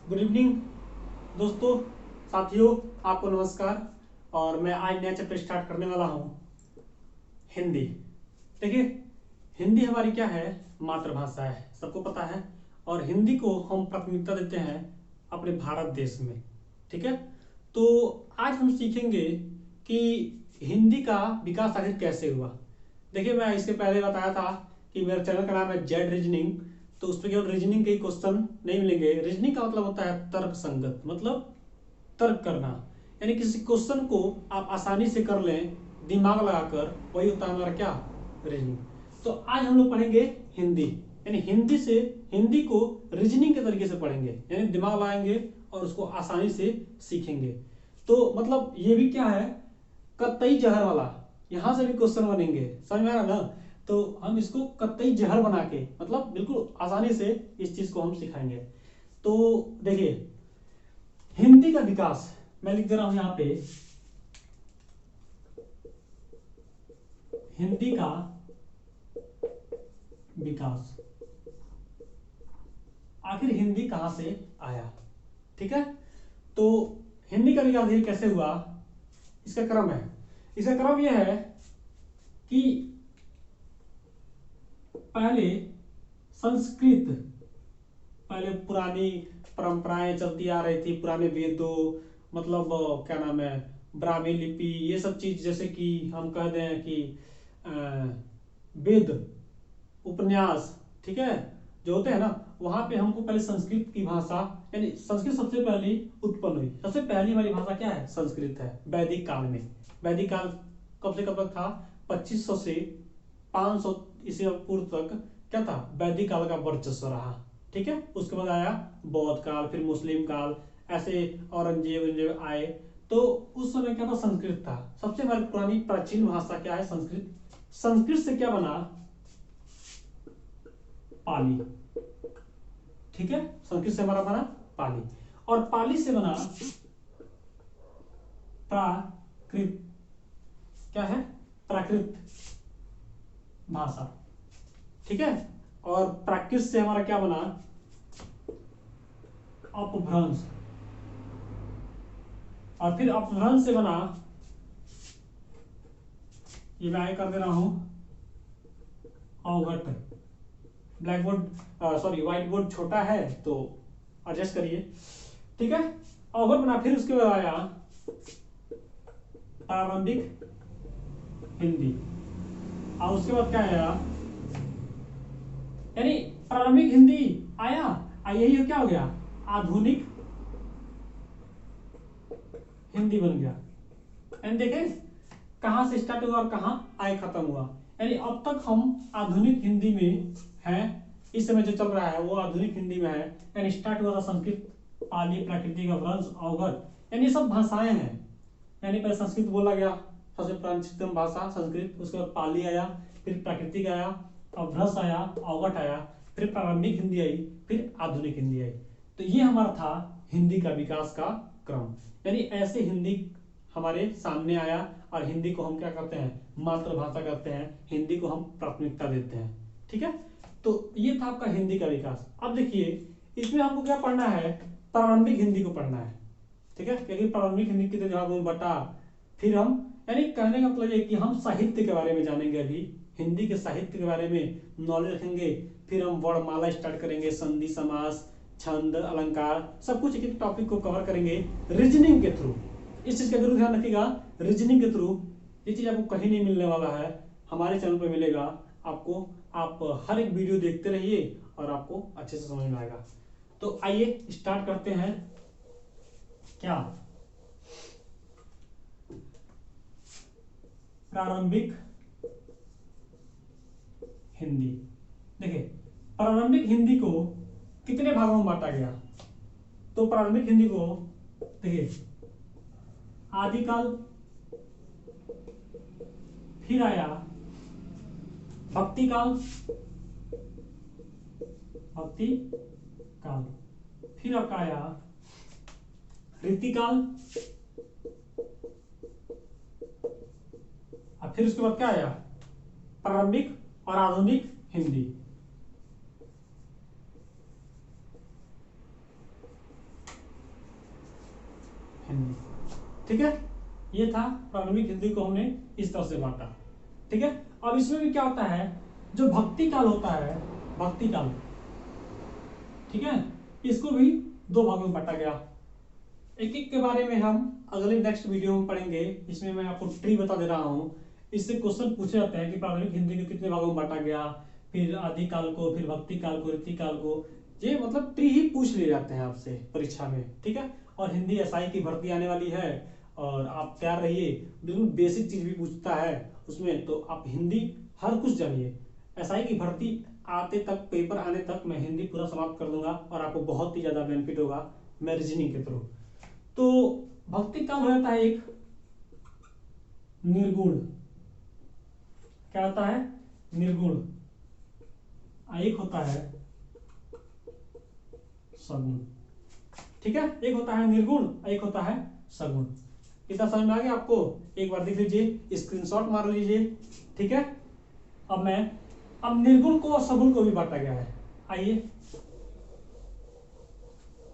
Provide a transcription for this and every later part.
Good evening दोस्तों, साथियों। आपको नमस्कार। और मैं आज नया चैप्टर स्टार्ट करने वाला हूँ, हिंदी। देखिए, हिंदी हमारी क्या है, मातृभाषा है, सबको पता है। और हिंदी को हम प्राथमिकता देते हैं अपने भारत देश में। ठीक है। तो आज हम सीखेंगे कि हिंदी का विकास आखिर कैसे हुआ। देखिए, मैं इसके पहले बताया था कि मेरे चैनल का नाम है जेड रीजनिंग। तो उस पर केवल रीजनिंग के क्वेश्चन नहीं मिलेंगे। रीजनिंग का मतलब होता है तर्क संगत, मतलब तर्क करना। यानी किसी क्वेश्चन को आप आसानी से कर लें दिमाग लगाकर, वही होता है हमारा क्या, रीजनिंग। तो आज हम लोग पढ़ेंगे हिंदी। यानी हिंदी को रीजनिंग के तरीके से पढ़ेंगे, यानी दिमाग लगाएंगे और उसको आसानी से सीखेंगे। तो मतलब ये भी क्या है, कतई जहर वाला। यहां से भी क्वेश्चन बनेंगे, समझ में आ रहा ना। तो हम इसको कतई जहर बना के, मतलब बिल्कुल आसानी से इस चीज को हम सिखाएंगे। तो देखिए, हिंदी का विकास मैं लिख दे रहा हूं यहां पे। हिंदी का विकास, आखिर हिंदी कहां से आया। ठीक है। तो हिंदी का विकास ये कैसे हुआ, इसका क्रम है। इसका क्रम यह है कि पहले संस्कृत, पहले पुरानी परंपराएं चलती आ रही थी, पुराने वेदों, मतलब क्या नाम है, ब्राह्मी लिपि, ये सब चीज, जैसे कि हम कह दें कि अ, वेद, उपन्यास, ठीक है, जो होते हैं ना, वहां पे हमको पहले संस्कृत की भाषा, यानी संस्कृत सबसे पहले उत्पन्न हुई। सबसे पहली हमारी भाषा क्या है, संस्कृत है, वैदिक काल में। वैदिक काल कब से कब तक था, 2500 से 500 ईस्वी पूर्व तक क्या था, वैदिक काल का वर्चस्व रहा। ठीक है। उसके बाद आया बौद्ध काल, फिर मुस्लिम काल, ऐसे औरंगजेब आए। तो उस समय क्या था, संस्कृत था। सबसे हमारी पुरानी प्राचीन भाषा क्या है, संस्कृत। संस्कृत से क्या बना, पाली। ठीक है। संस्कृत से हमारा बना पाली, और पाली से बना प्राकृत। क्या है, प्राकृत भाषा। ठीक है। और प्राकृत से हमारा क्या बना, अपभ्रंश। और फिर अपभ्रंश से बना, ये मैं आगे कर दे रहा हूं, अवघट। Black board, sorry, white board छोटा है तो एडजस्ट करिए। ठीक है। अवघट बना। फिर उसके बाद आया प्रारंभिक हिंदी। और उसके बाद क्या आया, यानी प्रारंभिक हिंदी आया, यही क्या हो गया, आधुनिक हिंदी बन गया। यानी देखे कहां से स्टार्ट हुआ और कहां आए खत्म हुआ। यानी अब तक हम आधुनिक हिंदी में हैं। इस समय जो चल रहा है वो आधुनिक हिंदी में है। यानी स्टार्ट हुआ था संस्कृत, पाली, प्राकृतिक, अपभ्रंश, अवगत, यानी सब भाषाएं हैं। यानी पहले संस्कृत बोला गया, सबसे प्राचीनतम भाषा संस्कृत। उसके बाद पाली आया, फिर प्राकृतिक आया, अपभ्रंश आया, अवगत आया, फिर प्रारंभिक हिंदी आई, फिर आधुनिक हिंदी आई। तो ये हमारा था हिंदी का विकास का क्रम। यानी ऐसे हिंदी हमारे सामने आया, और हिंदी को हम क्या करते हैं, मातृभाषा करते हैं, हिंदी को हम प्राथमिकता देते हैं। ठीक है। तो ये था आपका हिंदी का विकास। अब देखिए, इसमें हमको क्या पढ़ना है, प्रारंभिक हिंदी को पढ़ना है। ठीक है। क्योंकि प्रारंभिक हिंदी के भागों में बटा, फिर हम, यानी कहने का मतलब ये कि हम साहित्य के बारे में जानेंगे। अभी हिंदी के साहित्य के बारे में नॉलेज रखेंगे। फिर हम वर्णमाला स्टार्ट करेंगे, संधि, समास, छंद, अलंकार, सब कुछ एक एक टॉपिक को कवर करेंगे रीजनिंग के थ्रू। इस चीज का जरूर ध्यान रखिएगा, रीजनिंग के थ्रू। ये चीज आपको कहीं नहीं मिलने वाला है, हमारे चैनल पर मिलेगा आपको। आप हर एक वीडियो देखते रहिए और आपको अच्छे से समझ में आएगा। तो आइए स्टार्ट करते हैं। क्या, प्रारंभिक हिंदी। देखिए, प्रारंभिक हिंदी को कितने भागों में बांटा गया। तो प्रारंभिक हिंदी को देखिए, आदिकाल, फिर आया भक्ति काल, भक्ति काल, फिर आपका आया रीतिकाल, और फिर उसके बाद क्या आया, प्रारंभिक और आधुनिक हिंदी। ठीक है, ये था प्रारंभिक हिंदी को हमने इस तरह से बांटा। ठीक है, अब इसमें भी क्या होता है, जो भक्ति काल होता है, भक्ति काल, ठीक है, इसको भी दो भागों में बांटा गया। एक एक के बारे में हम अगले नेक्स्ट वीडियो में पढ़ेंगे। इसमें मैं आपको ट्री बता दे रहा हूँ, इससे क्वेश्चन पूछे जाते हैं कि प्रारंभिक हिंदी को कितने भागों में बांटा गया, फिर आदि काल को, फिर भक्ति काल को, रीति काल को, ये मतलब ट्री ही पूछ लिए जाते हैं आपसे परीक्षा में। ठीक है, और हिंदी एसआई की भर्ती आने वाली है और आप तैयार रहिए, बिल्कुल बेसिक चीज भी पूछता है उसमें, तो आप हिंदी हर कुछ जानिए। एसआई की भर्ती आते तक, पेपर आने तक मैं हिंदी पूरा समाप्त कर दूंगा और आपको बहुत ही ज्यादा बेनिफिट होगा मैं रीजनिंग के थ्रू। तो भक्ति काल हो जाता है एक निर्गुण, क्या होता है, निर्गुण, एक होता है सगुण। ठीक है, एक होता है निर्गुण, एक होता है सगुण। इतना समझ में आ गया आपको? एक बार देख लीजिए, स्क्रीनशॉट मार लीजिए। ठीक है, अब निर्गुण को और सगुण को भी बांटा गया है। आइए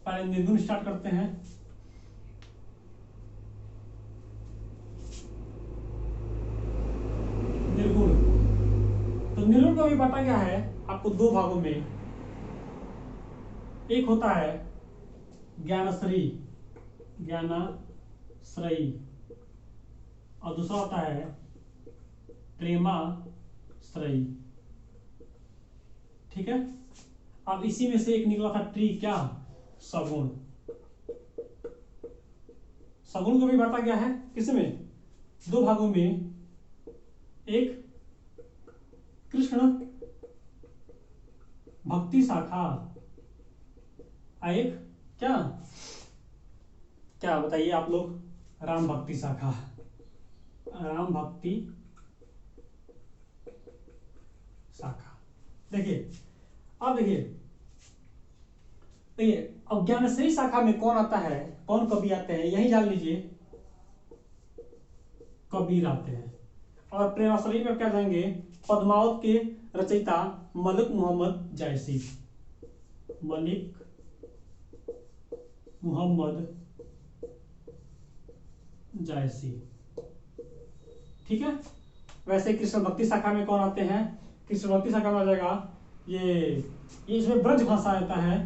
पहले निर्गुण स्टार्ट करते हैं। निर्गुण, तो निर्गुण को भी बांटा गया है आपको दो भागों में। एक होता है ज्ञानश्री, ज्ञानाश्रयी, और दूसरा होता है प्रेमाश्रयी। ठीक है, अब इसी में से एक निकला था ट्री, क्या, सगुण। सगुण को भी बांटा गया है किसमें, दो भागों में। एक कृष्ण भक्ति शाखा, एक क्या क्या बताइए आप लोग, राम भक्ति शाखा, राम भक्ति शाखा। देखिए, अब देखिए अब ज्ञानश्री शाखा में कौन आता है, कौन कवि आते हैं, यही जान लीजिए, कबीर आते हैं। और प्रेमाश्रयी में क्या जाएंगे, पद्मावत के रचयिता मलिक मोहम्मद जायसी, मलिक मोहम्मद जायसी। ठीक है, वैसे कृष्ण भक्ति शाखा में कौन आते हैं, कृष्ण भक्ति शाखा में आ जाएगा ये इसमें ब्रज भाषा आता है,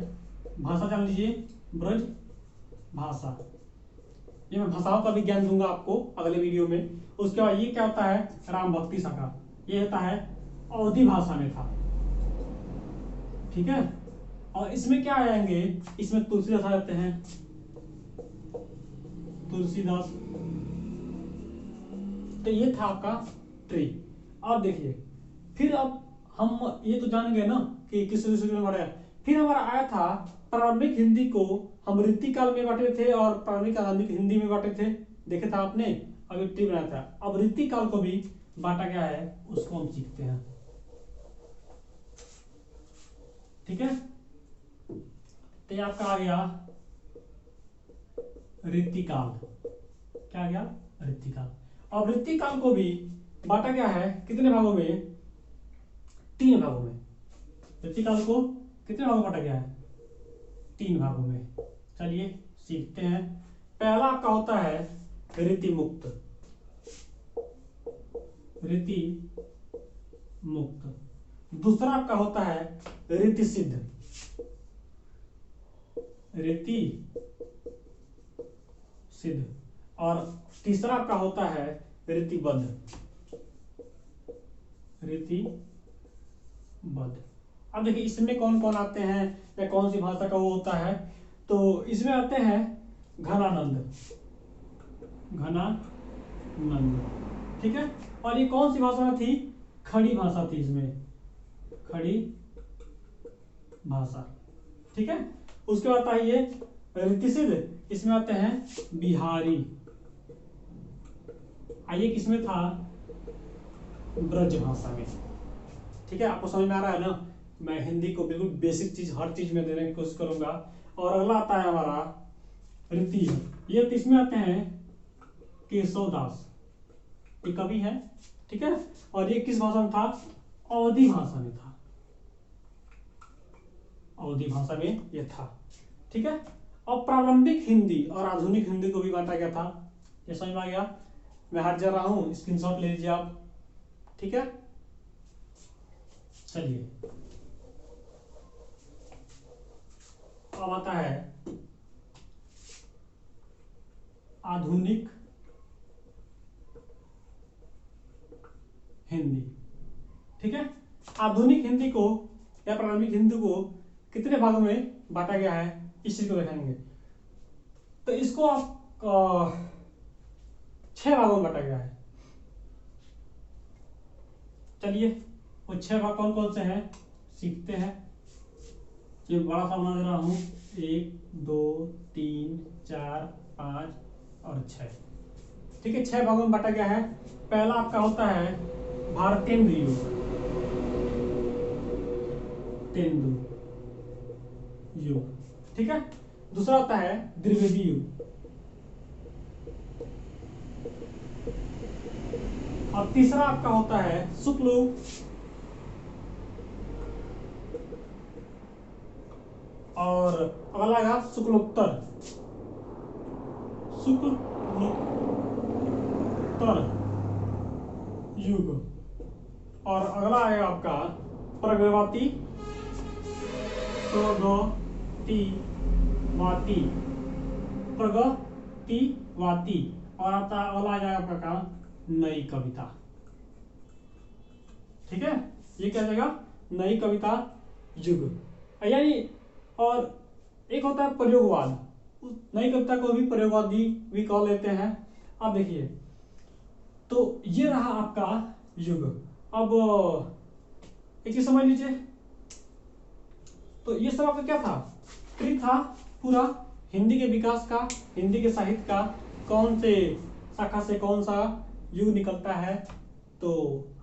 भाषा जान लीजिए, ब्रज भाषा। ये मैं भाषाओं का भी ज्ञान दूंगा आपको अगले वीडियो में। उसके बाद ये क्या होता है, राम भक्ति शाखा, ये होता है अवधी भाषा में था। ठीक है, और इसमें क्या आएंगे, इसमें तुलसीदास आ जाते हैं, तुलसीदास। तो ये था आपका ट्री। अब देखिए, फिर अब हम ये तो जान गए ना कि किस में बांटा, फिर हमारा आया था प्रारंभिक हिंदी को हम रीति काल में बांटे थे और प्रारंभिक आधुनिक हिंदी में बांटे थे, देखे था आपने, अभी ट्री बनाया था। अब रीति काल को भी बांटा गया है, उसको हम सीखते हैं। ठीक है, तो ये आपका आ गया रीतिकाल, क्या आ गया, रीतिकाल। अब रीतिकाल को भी बांटा गया है कितने भागों में, तीन भागों में। रीतिकाल को कितने भागों में बांटा गया है, तीन भागों में। चलिए सीखते हैं। पहला आपका होता है रीति मुक्त, रीति मुक्त। दूसरा आपका होता है रीति सिद्ध, रीति सिद्ध। और तीसरा आपका होता है रीतिबद्ध, रीतिबद्ध। अब देखिए इसमें कौन कौन आते हैं या कौन सी भाषा का वो होता है, तो इसमें आते हैं घनानंद, घनानंद। ठीक है, और ये कौन सी भाषा में थी, खड़ी भाषा थी, इसमें खड़ी भाषा। ठीक है, उसके बाद आता है ये रीतिसिद्ध, इसमें आते हैं बिहारी। आइए किसमें था, ब्रज भाषा में। ठीक है, आपको समझ में आ रहा है ना, मैं हिंदी को बिल्कुल बेसिक चीज हर चीज में देने की कोशिश करूंगा। और अगला आता है हमारा रीति, ये इसमें आते हैं केशवदास, ये कवि है। ठीक है, और ये किस भाषा में था, अवधी भाषा में था, अवधी भाषा में ये था। ठीक है, और प्रारंभिक हिंदी और आधुनिक हिंदी को भी बांटा गया था ये समझ में आ गया। मैं हट जा रहा हूँ, स्क्रीनशॉट ले लीजिए आप, ठीक है। चलिए अब आता है आधुनिक हिंदी, ठीक है। आधुनिक हिंदी को या प्रारंभिक हिंदी को कितने भागों में बांटा गया है, इस चीज को देखेंगे। तो इसको आप 6 भागों में बांटा गया है। चलिए वो 6 भाग कौन कौन से हैं सीखते हैं। ये बड़ा सा बना दे रहा हूं, 1 2 3 4 5 और 6, ठीक है। 6 भागों में बांटा गया है। पहला आपका होता है भारतेंदु युग, तेंदु युग, ठीक है। दूसरा होता है द्विवेदी युग, और तीसरा आपका होता है शुक्ल युग, और अगला आएगा शुक्लोत्तर युग, और अगला आएगा आपका प्रगतिवादी प्रगतिवादी, और आता अगला आ जाएगा आपका नई कविता, ठीक है। ये क्या जाएगा, नई कविता युग, यानी। और एक होता है प्रयोगवाद, नई कविता को भी प्रयोगवादी भी कह लेते हैं। अब देखिए, तो ये रहा आपका युग। अब एक चीज समझ लीजिए, तो ये सब आपका क्या था, ट्री था पूरा हिंदी के विकास का, हिंदी के साहित्य का, कौन से शाखा से कौन सा युग निकलता है। तो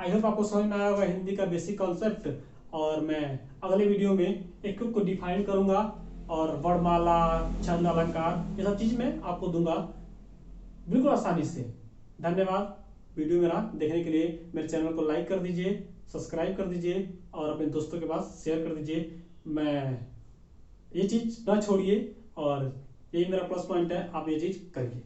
आई होप आपको समझ में आया होगा हिंदी का बेसिक कॉन्सेप्ट, और मैं अगले वीडियो में एक को डिफाइन करूंगा, और वर्णमाला, छंद, अलंकार, ये सब चीज मैं आपको दूंगा बिल्कुल आसानी से। धन्यवाद वीडियो मेरा देखने के लिए। मेरे चैनल को लाइक कर दीजिए, सब्सक्राइब कर दीजिए, और अपने दोस्तों के पास शेयर कर दीजिए। मैं ये चीज ना छोड़िए, और यही मेरा प्लस पॉइंट है, आप ये चीज करिए।